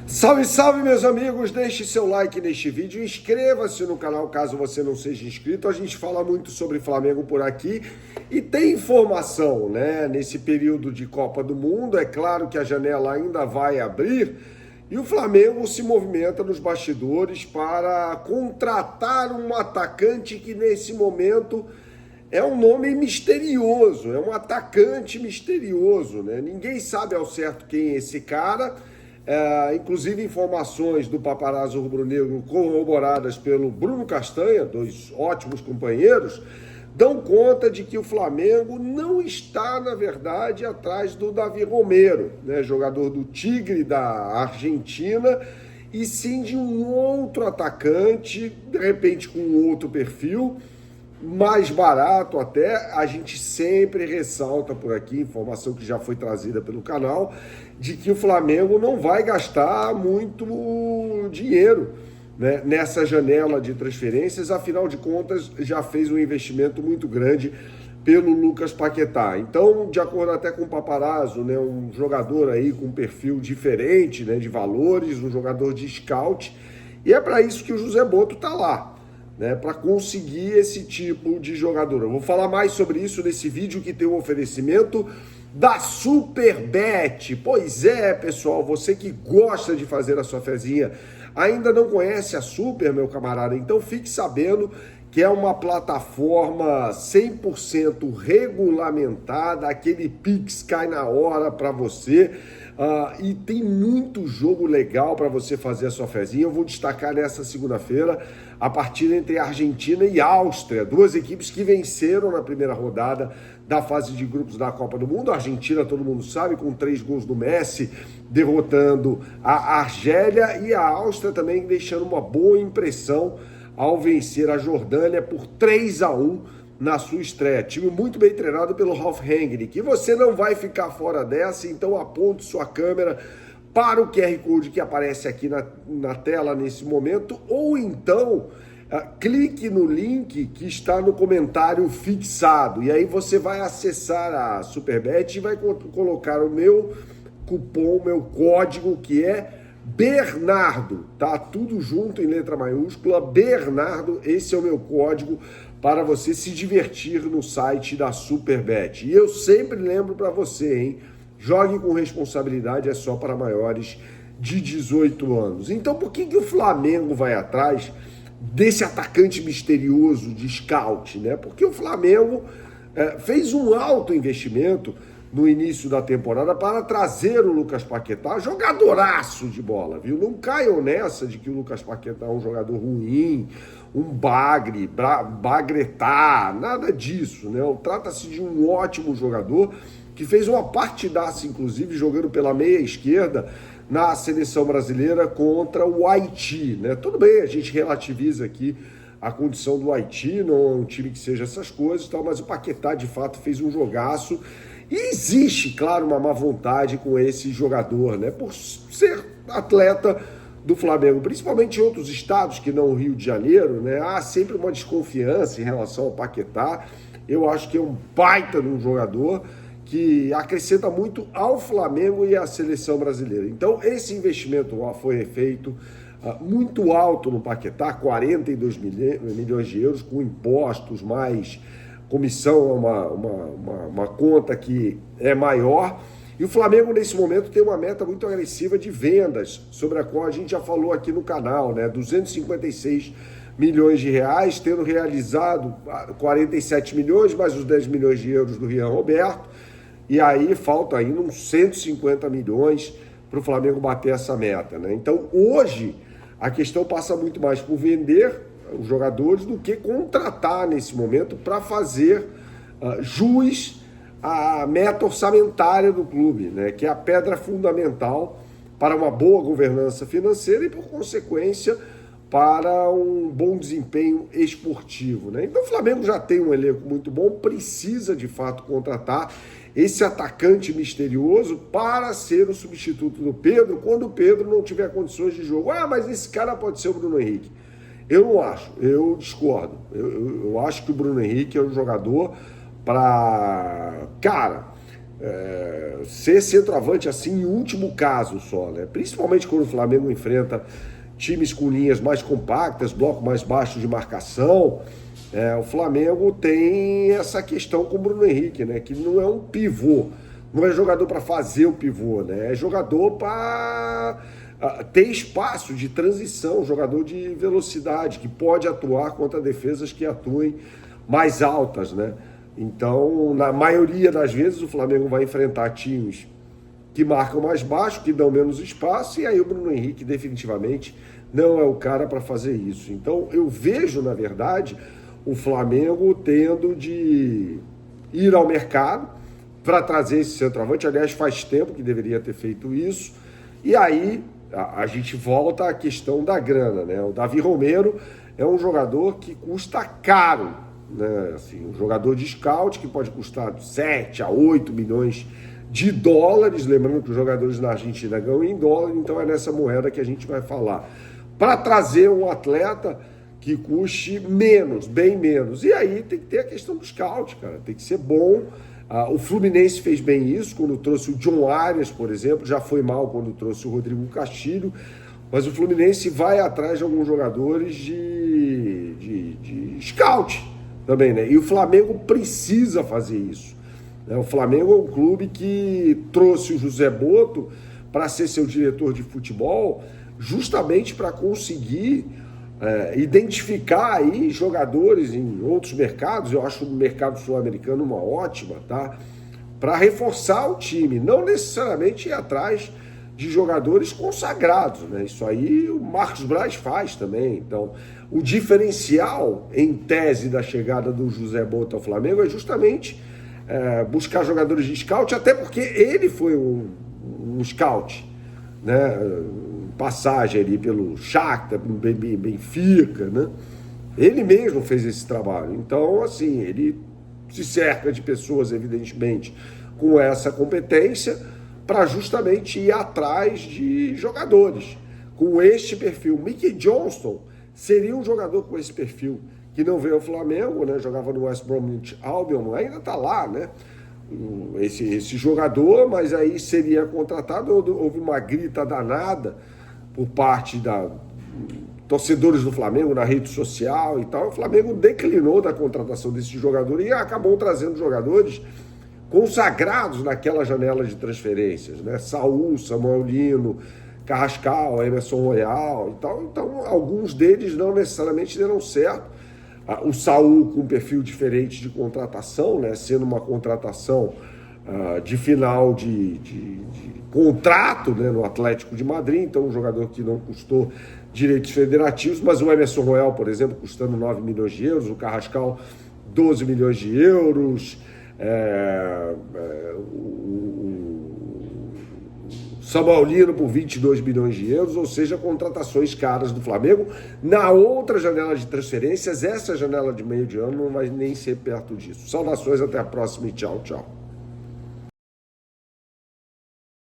Salve, salve, meus amigos! Deixe seu like neste vídeo, inscreva-se no canal caso você não seja inscrito. A gente fala muito sobre Flamengo por aqui e tem informação, né? Nesse período de Copa do Mundo, é claro que a janela ainda vai abrir e o Flamengo se movimenta nos bastidores para contratar um atacante que nesse momento é um nome misterioso, é um atacante misterioso, né? Ninguém sabe ao certo quem é esse cara. Inclusive informações do Paparazzo Rubro-Negro corroboradas pelo Bruno Castanha, dois ótimos companheiros, dão conta de que o Flamengo não está, na verdade, atrás do Davi Romero, né, jogador do Tigre da Argentina, e sim de um outro atacante, de repente com um outro perfil, mais barato até. A gente sempre ressalta por aqui, informação que já foi trazida pelo canal, de que o Flamengo não vai gastar muito dinheiro, né, nessa janela de transferências, afinal de contas já fez um investimento muito grande pelo Lucas Paquetá. Então, de acordo até com o Paparazzo, né, um jogador aí com um perfil diferente, né, de valores, um jogador de scout, e é para isso que o José Boto está lá, né, para conseguir esse tipo de jogador. Eu vou falar mais sobre isso nesse vídeo que tem um oferecimento da Superbet. Pois é, pessoal, você que gosta de fazer a sua fezinha, ainda não conhece a Super, meu camarada, então fique sabendo que é uma plataforma 100% regulamentada, aquele Pix cai na hora para você. E tem muito jogo legal para você fazer a sua fezinha. Eu vou destacar nessa segunda-feira a partida entre Argentina e Áustria, duas equipes que venceram na primeira rodada da fase de grupos da Copa do Mundo. A Argentina, todo mundo sabe, com 3 gols do Messi, derrotando a Argélia, e a Áustria também deixando uma boa impressão ao vencer a Jordânia por 3-1 na sua estreia. Time muito bem treinado pelo Ralf Rangnick. E você não vai ficar fora dessa, então aponte sua câmera para o QR Code que aparece aqui na tela nesse momento, ou então clique no link que está no comentário fixado, e aí você vai acessar a Superbet e vai colocar o meu cupom, meu código, que é Bernardo, tá? Tudo junto em letra maiúscula, Bernardo, esse é o meu código para você se divertir no site da Superbet. E eu sempre lembro para você, hein? Jogue com responsabilidade, é só para maiores de 18 anos. Então, por que o Flamengo vai atrás desse atacante misterioso de scout, né? Porque o Flamengo fez um alto investimento no início da temporada para trazer o Lucas Paquetá, jogadoraço de bola, viu? Não caiam nessa de que o Lucas Paquetá é um jogador ruim, um bagretá, nada disso, né? Trata-se de um ótimo jogador que fez uma partidaça, inclusive, jogando pela meia esquerda na seleção brasileira contra o Haiti, né? Tudo bem, a gente relativiza aqui a condição do Haiti, não é um time que seja essas coisas e tal, mas o Paquetá, de fato, fez um jogaço. E existe, claro, uma má vontade com esse jogador, né? Por ser atleta do Flamengo, principalmente em outros estados que não o Rio de Janeiro, né? Há sempre uma desconfiança em relação ao Paquetá. Eu acho que é um baita de um jogador que acrescenta muito ao Flamengo e à seleção brasileira. Então, esse investimento foi feito muito alto no Paquetá, 42 milhões de euros, com impostos, mais comissão, uma conta que é maior. E o Flamengo, nesse momento, tem uma meta muito agressiva de vendas, sobre a qual a gente já falou aqui no canal, né? 256 milhões de reais, tendo realizado 47 milhões, mais os 10 milhões de euros do Rian Roberto. E aí falta ainda uns 150 milhões para o Flamengo bater essa meta, né? Então, hoje, a questão passa muito mais por vender os jogadores do que contratar nesse momento para fazer jus à meta orçamentária do clube, né? Que é a pedra fundamental para uma boa governança financeira e, por consequência, para um bom desempenho esportivo, né? Então o Flamengo já tem um elenco muito bom, precisa de fato contratar esse atacante misterioso para ser o substituto do Pedro quando o Pedro não tiver condições de jogo. Mas esse cara pode ser o Bruno Henrique. Eu não acho, eu discordo. Eu acho que o Bruno Henrique é um jogador para... Cara, ser centroavante assim em último caso só, né? Principalmente quando o Flamengo enfrenta times com linhas mais compactas, bloco mais baixo de marcação. O Flamengo tem essa questão com o Bruno Henrique, né? Que não é um pivô, não é jogador para fazer o pivô, né? É jogador para ter espaço de transição, jogador de velocidade, que pode atuar contra defesas que atuem mais altas, né? Então, na maioria das vezes, o Flamengo vai enfrentar times que marcam mais baixo, que dão menos espaço, e aí o Bruno Henrique definitivamente não é o cara para fazer isso. Então, eu vejo, na verdade, o Flamengo tendo de ir ao mercado para trazer esse centroavante. Aliás, faz tempo que deveria ter feito isso. E aí a gente volta à questão da grana, né? O Davi Romero é um jogador que custa caro, né? Assim, um jogador de scout que pode custar 7 a 8 milhões de dólares, lembrando que os jogadores na Argentina ganham em dólar, então é nessa moeda que a gente vai falar. Para trazer um atleta que custe menos, bem menos. E aí tem que ter a questão do scout, cara, tem que ser bom. O Fluminense fez bem isso quando trouxe o John Arias, por exemplo, já foi mal quando trouxe o Rodrigo Castilho, mas o Fluminense vai atrás de alguns jogadores de scout também, né? E o Flamengo precisa fazer isso. O Flamengo é um clube que trouxe o José Boto para ser seu diretor de futebol, justamente para conseguir identificar aí jogadores em outros mercados. Eu acho o mercado sul-americano uma ótima, tá? Para reforçar o time, não necessariamente ir atrás de jogadores consagrados, né? Isso aí o Marcos Braz faz também. Então, o diferencial, em tese, da chegada do José Boto ao Flamengo é justamente buscar jogadores de scout, até porque ele foi um scout, né? Passagem ali pelo Shakhtar, pelo Benfica, né? Ele mesmo fez esse trabalho. Então, assim, ele se cerca de pessoas, evidentemente, com essa competência para justamente ir atrás de jogadores com este perfil. Mickey Johnston seria um jogador com esse perfil, que não veio ao Flamengo, né? Jogava no West Bromwich Albion, ainda está lá, né? Esse jogador, mas aí seria contratado. Houve uma grita danada por parte da torcedores do Flamengo na rede social e tal. O Flamengo declinou da contratação desse jogador e acabou trazendo jogadores consagrados naquela janela de transferências, né? Saúl, Samuel Lino, Carrascal, Emerson Royal e tal. Então, alguns deles não necessariamente deram certo. O Saúl com um perfil diferente de contratação, né? Sendo uma contratação de final de contrato, né? No Atlético de Madrid, então um jogador que não custou direitos federativos, mas o Emerson Royal, por exemplo, custando 9 milhões de euros, o Carrascal 12 milhões de euros, Samuel Lino por 22 milhões de euros, ou seja, contratações caras do Flamengo. Na outra janela de transferências, essa janela de meio de ano não vai nem ser perto disso. Saudações, até a próxima e tchau, tchau.